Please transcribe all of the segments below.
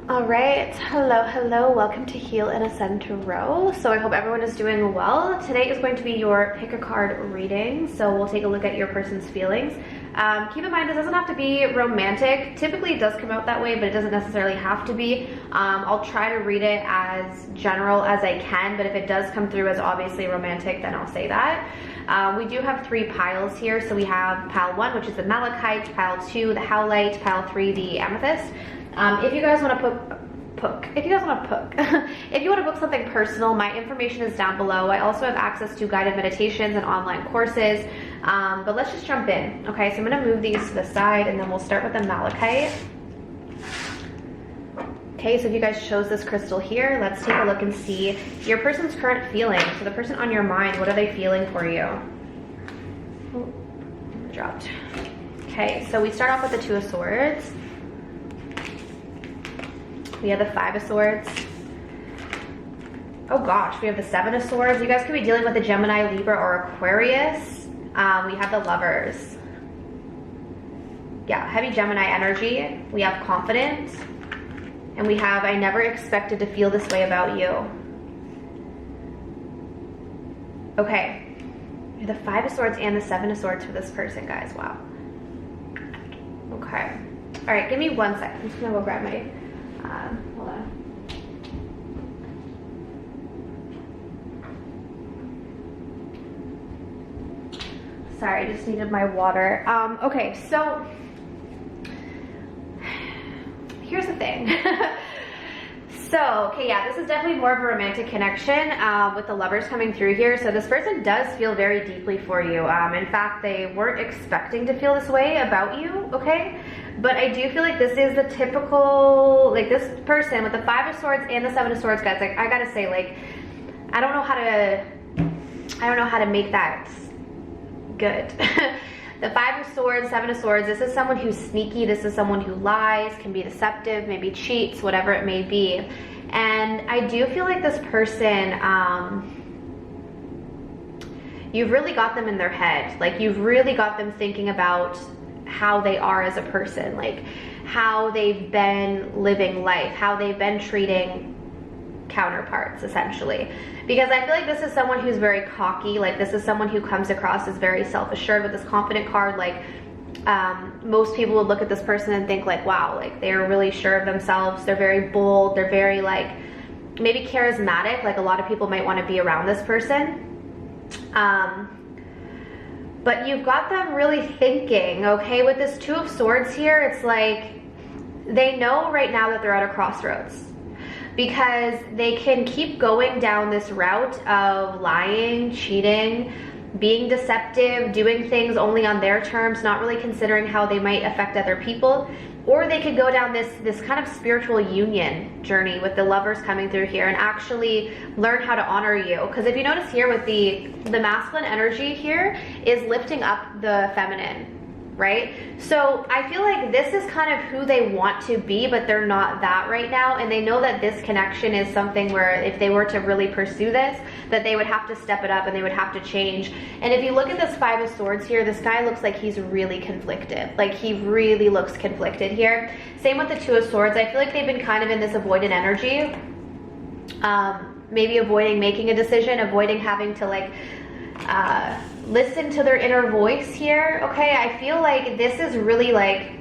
All right, hello, welcome to Heal and Ascend Tarot. So I hope everyone is doing well. Today is going to be your pick a card reading, so we'll take a look at your person's feelings. Keep in mind, this doesn't have to be romantic. Typically it does come out that way, but it doesn't necessarily have to be. I'll try to read it as general as I can, but if it does come through as obviously romantic, then I'll say that. We do have 3 piles here, so we have pile 1, which is the malachite, pile 2, the howlite, pile 3, the amethyst. If you guys want to if you want to book something personal, my information is down below. I also have access to guided meditations and online courses. But let's just jump in. Okay, so I'm going to move these to the side and then we'll start with the malachite. Okay, so if you guys chose this crystal here, let's take a look and see your person's current feelings. So the person on your mind, what are they feeling for you? Oh, dropped. Okay, so we start off with the 2 of Swords. We have the 5 of Swords. Oh gosh, we have the 7 of Swords. You guys could be dealing with a Gemini, Libra, or Aquarius. We have the Lovers. Yeah, heavy Gemini energy. We have confidence. And we have, I never expected to feel this way about you. Okay. We have the 5 of Swords and the 7 of Swords for this person, guys. Wow. Okay. All right, give me 1 second. I'm just gonna go grab my... hold on. Sorry, I just needed my water. Okay, so here's the thing. So, okay, yeah, this is definitely more of a romantic connection with the Lovers coming through here. So this person does feel very deeply for you. In fact, they weren't expecting to feel this way about you, okay? But I do feel like this is the typical, like this person with the 5 of Swords and the 7 of Swords, guys, like I gotta say, like, I don't know how to make that good. The 5 of Swords, 7 of Swords, this is someone who's sneaky, this is someone who lies, can be deceptive, maybe cheats, whatever it may be. And I do feel like this person, you've really got them in their head. Like, you've really got them thinking about how they are as a person, like how they've been living life, how they've been treating counterparts, essentially. Because I feel like this is someone who's very cocky, like this is someone who comes across as very self-assured with this confident card. Like most people would look at this person and think like, wow, like they're really sure of themselves, they're very bold, they're very like maybe charismatic, like a lot of people might want to be around this person. But you've got them really thinking, okay? With this 2 of Swords here, it's like they know right now that they're at a crossroads because they can keep going down this route of lying, cheating, being deceptive, doing things only on their terms, not really considering how they might affect other people. Or they could go down this kind of spiritual union journey with the Lovers coming through here and actually learn how to honor you. Because if you notice here with the masculine energy here is lifting up the feminine, right? So I feel like this is kind of who they want to be, but they're not that right now. And they know that this connection is something where if they were to really pursue this, that they would have to step it up and they would have to change. And if you look at this 5 of Swords here, this guy looks like he's really conflicted. Like he really looks conflicted here. Same with the 2 of Swords. I feel like they've been kind of in this avoidant energy. Maybe avoiding making a decision, avoiding having to like listen to their inner voice here. Okay, I feel like this is really like,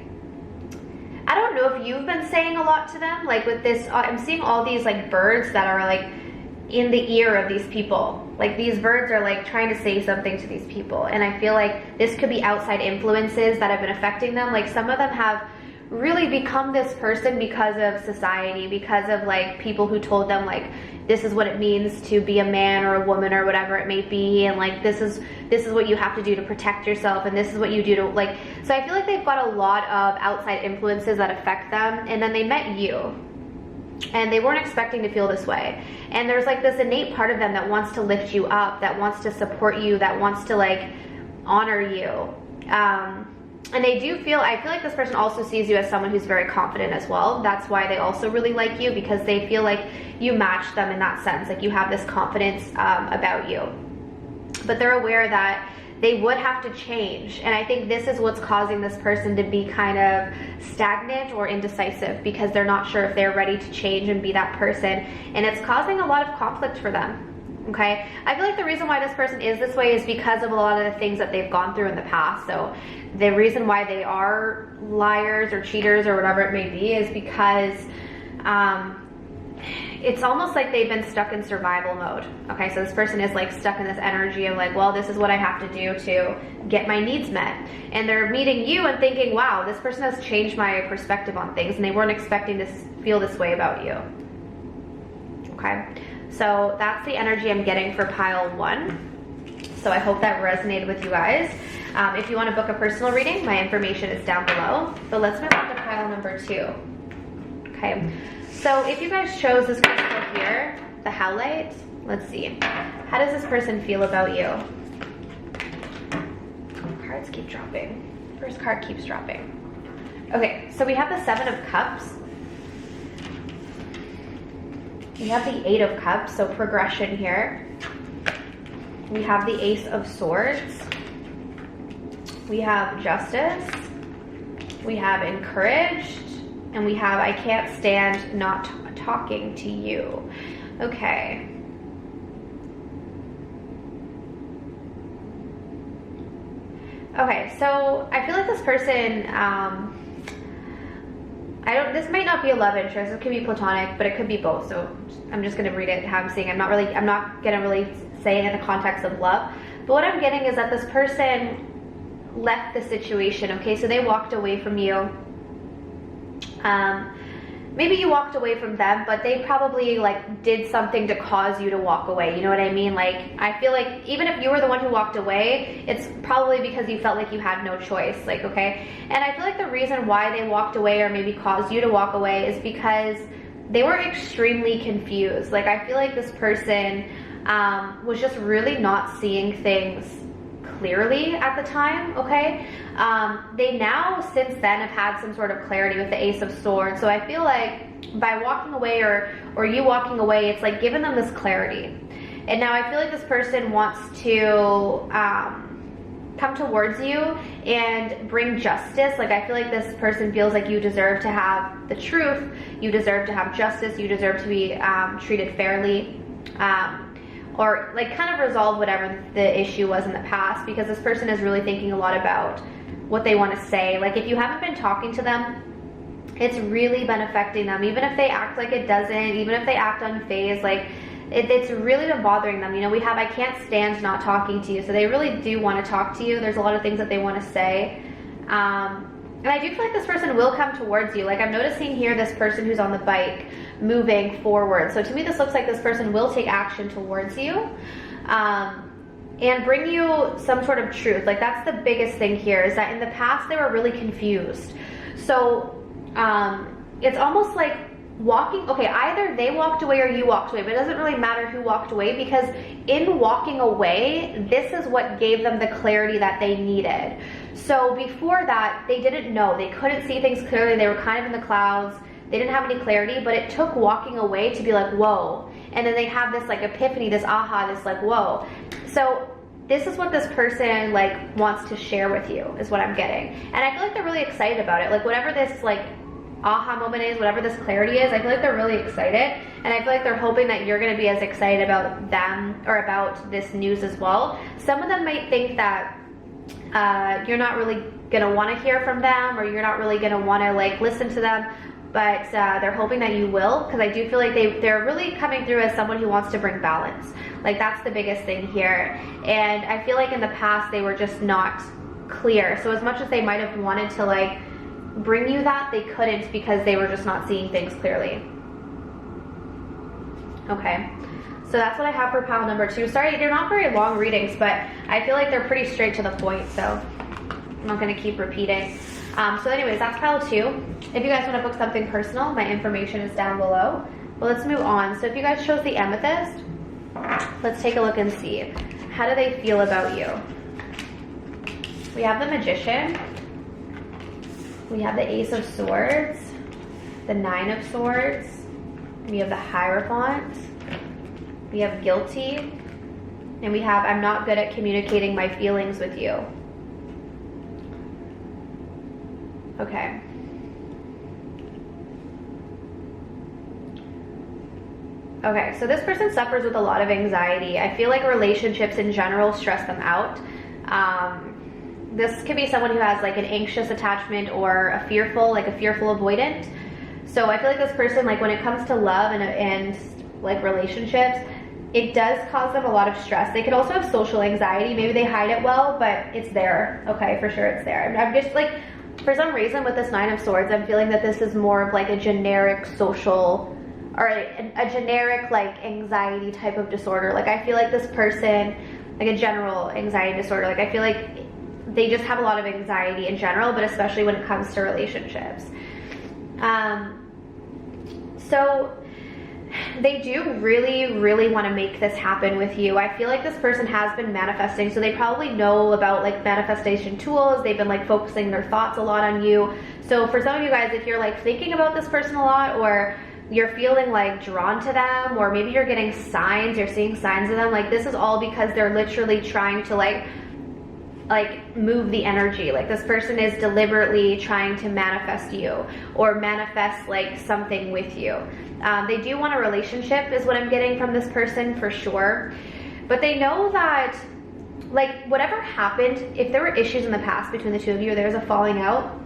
I don't know if you've been saying a lot to them, like with this, I'm seeing all these like birds that are like in the ear of these people. Like these birds are like trying to say something to these people. And I feel like this could be outside influences that have been affecting them. Like some of them have really become this person because of society, because of like people who told them like, this is what it means to be a man or a woman or whatever it may be, and like this is what you have to do to protect yourself, and this is what you do to like, so I feel like they've got a lot of outside influences that affect them. And then they met you and they weren't expecting to feel this way, and there's like this innate part of them that wants to lift you up, that wants to support you, that wants to like honor you. And they do feel, I feel like this person also sees you as someone who's very confident as well. That's why they also really like you, because they feel like you match them in that sense. Like you have this confidence about you. But they're aware that they would have to change. And I think this is what's causing this person to be kind of stagnant or indecisive, because they're not sure if they're ready to change and be that person. And it's causing a lot of conflict for them. Okay, I feel like the reason why this person is this way is because of a lot of the things that they've gone through in the past. So the reason why they are liars or cheaters or whatever it may be is because it's almost like they've been stuck in survival mode. Okay, so this person is like stuck in this energy of like, well, this is what I have to do to get my needs met. And they're meeting you and thinking, wow, this person has changed my perspective on things, and they weren't expecting to feel this way about you. Okay. So that's the energy I'm getting for pile 1. So I hope that resonated with you guys. If you want to book a personal reading, my information is down below. So let's move on to pile number 2. Okay, so if you guys chose this crystal here, the howlite, let's see. How does this person feel about you? Cards keep dropping. First card keeps dropping. Okay, so we have the 7 of Cups. We have the 8 of Cups, so progression here. We have the Ace of Swords. We have Justice. We have Encouraged. And we have I can't stand not talking to you. Okay. Okay, so I feel like this person, this might not be a love interest. It could be platonic, but it could be both. So I'm just gonna read it how I'm seeing. I'm not gonna really say it in the context of love. But what I'm getting is that this person left the situation. Okay, so they walked away from you. Maybe you walked away from them, but they probably like did something to cause you to walk away. You know what I mean? Like, I feel like even if you were the one who walked away, it's probably because you felt like you had no choice. Like, okay. And I feel like the reason why they walked away or maybe caused you to walk away is because they were extremely confused. Like, I feel like this person was just really not seeing things clearly at the time. Okay. They now since then have had some sort of clarity with the Ace of Swords. So I feel like by walking away or you walking away, it's like giving them this clarity. And now I feel like this person wants to come towards you and bring justice. Like, I feel like this person feels like you deserve to have the truth, you deserve to have justice, you deserve to be treated fairly, or like kind of resolve whatever the issue was in the past, because this person is really thinking a lot about what they want to say. Like, if you haven't been talking to them, it's really been affecting them. Even if they act like it doesn't, even if they act unfazed, like it's really been bothering them. You know, we have I can't stand not talking to you. So they really do want to talk to you. There's a lot of things that they want to say. And I do feel like this person will come towards you. Like, I'm noticing here this person who's on the bike moving forward. So to me, this looks like this person will take action towards you. And bring you some sort of truth. Like, that's the biggest thing here, is that in the past they were really confused. So it's almost like either they walked away or you walked away, but it doesn't really matter who walked away, because in walking away, this is what gave them the clarity that they needed. So before that, they didn't know, they couldn't see things clearly, they were kind of in the clouds, they didn't have any clarity, but it took walking away to be like, whoa. And then they have this like epiphany, this aha, this like, whoa. So this is what this person like wants to share with you, is what I'm getting. And I feel like they're really excited about it. Like, whatever this like aha moment is, whatever this clarity is, I feel like they're really excited. And I feel like they're hoping that you're gonna be as excited about them or about this news as well. Some of them might think that you're not really gonna wanna hear from them, or you're not really gonna wanna like listen to them. But they're hoping that you will, because I do feel like they're really coming through as someone who wants to bring balance. Like, that's the biggest thing here. And I feel like in the past they were just not clear. So as much as they might have wanted to like bring you that, they couldn't, because they were just not seeing things clearly. Okay, so that's what I have for pile number 2. Sorry, they're not very long readings, but I feel like they're pretty straight to the point, so I'm not gonna keep repeating. So anyways, that's pile 2. If you guys want to book something personal, my information is down below. But let's move on. So if you guys chose the amethyst, let's take a look and see. How do they feel about you? We have the Magician. We have the Ace of Swords, the 9 of Swords. We have the Hierophant. We have Guilty. And we have, I'm not good at communicating my feelings with you. Okay. Okay, so this person suffers with a lot of anxiety. I feel like relationships in general stress them out. This could be someone who has like an anxious attachment or a fearful avoidant. So I feel like this person, like when it comes to love and like relationships, it does cause them a lot of stress. They could also have social anxiety. Maybe they hide it well, but it's there. Okay, for sure it's there. I'm just like, for some reason with this Nine of Swords, I'm feeling that this is more of like a generic social or a generic like anxiety type of disorder. Like I feel like this person, like a general anxiety disorder, like I feel like they just have a lot of anxiety in general, but especially when it comes to relationships. So they do really, really want to make this happen with you. I feel like this person has been manifesting, so they probably know about like manifestation tools. They've been like focusing their thoughts a lot on you. So for some of you guys, if you're like thinking about this person a lot, or you're feeling like drawn to them, or maybe you're getting signs, you're seeing signs of them, like this is all because they're literally trying to like move the energy. Like this person is deliberately trying to manifest you or manifest like something with you. They do want a relationship is what I'm getting from this person for sure, but they know that like whatever happened, if there were issues in the past between the two of you, or there's a falling out,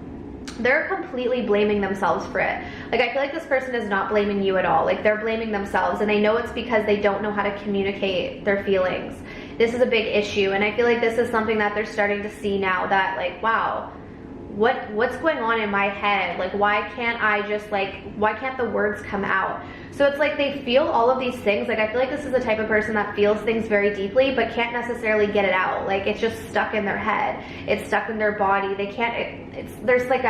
they're completely blaming themselves for it. Like I feel like this person is not blaming you at all. Like they're blaming themselves, and they know it's because they don't know how to communicate their feelings. This is a big issue, and I feel like this is something that they're starting to see now, that like, wow, what's going on in my head? Like why can't I just like, why can't the words come out? So it's like they feel all of these things. Like I feel like this is the type of person that feels things very deeply but can't necessarily get it out. Like it's just stuck in their head, it's stuck in their body. They can't, there's like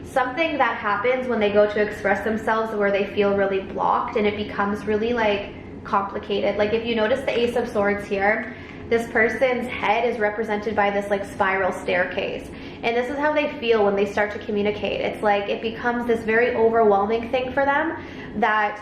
something that happens when they go to express themselves where they feel really blocked, and it becomes really like complicated. Like if you notice the Ace of Swords here, this person's head is represented by this like spiral staircase, and this is how they feel when they start to communicate. It's like it becomes this very overwhelming thing for them that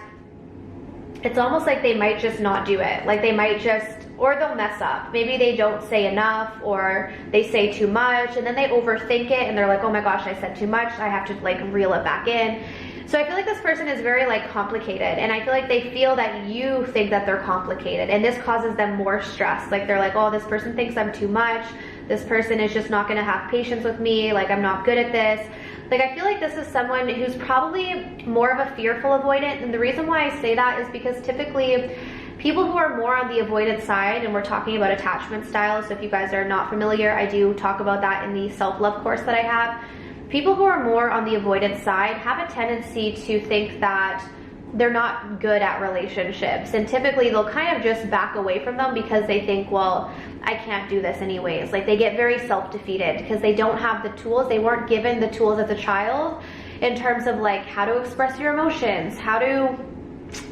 it's almost like they might just not do it. Like they might just, or they'll mess up. Maybe they don't say enough, or they say too much, and then they overthink it and they're like, oh my gosh, I said too much, I have to like reel it back in. So I feel like this person is very like complicated, and I feel like they feel that you think that they're complicated, and this causes them more stress. Like they're like, oh, this person thinks I'm too much, this person is just not gonna have patience with me, like I'm not good at this. Like I feel like this is someone who's probably more of a fearful avoidant, and the reason why I say that is because typically people who are more on the avoidant side, and we're talking about attachment styles, so if you guys are not familiar, I do talk about that in the self-love course that I have. People who are more on the avoidant side have a tendency to think that they're not good at relationships, and typically they'll kind of just back away from them because they think, well, I can't do this anyways. Like they get very self-defeated because they don't have the tools. They weren't given the tools as a child in terms of like how to express your emotions, how to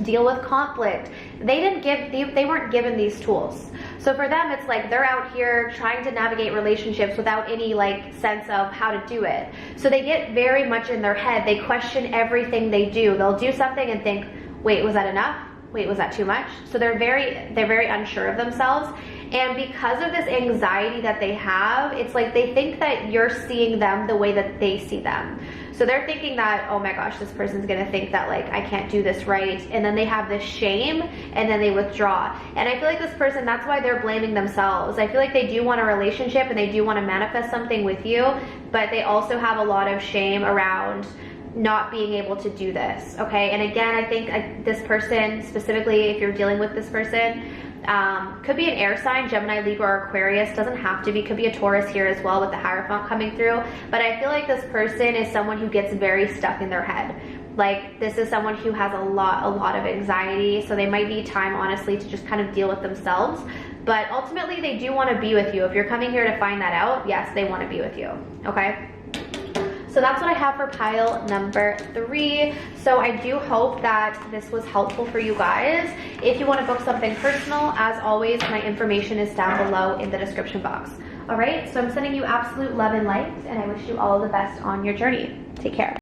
deal with conflict. They weren't given these tools. So for them, it's like they're out here trying to navigate relationships without any like sense of how to do it. So they get very much in their head. They question everything they do. They'll do something and think, wait, was that enough? Wait, was that too much? So they're very unsure of themselves. And because of this anxiety that they have, it's like they think that you're seeing them the way that they see them. So they're thinking that, oh my gosh, this person's gonna think that like I can't do this right, and then they have this shame and then they withdraw. And I feel like this person, that's why they're blaming themselves. I feel like they do want a relationship and they do want to manifest something with you, but they also have a lot of shame around not being able to do this, okay? And again, I think this person, specifically if you're dealing with this person, could be an air sign, Gemini, Libra, or Aquarius. Doesn't have to be, could be a Taurus here as well with the Hierophant coming through. But I feel like this person is someone who gets very stuck in their head. Like this is someone who has a lot of anxiety, so they might need time, honestly, to just kind of deal with themselves. But ultimately, they do want to be with you. If you're coming here to find that out, yes, they want to be with you, okay? So that's what I have for pile number 3. So I do hope that this was helpful for you guys. If you want to book something personal, as always, my information is down below in the description box. All right, so I'm sending you absolute love and light, and I wish you all the best on your journey. Take care.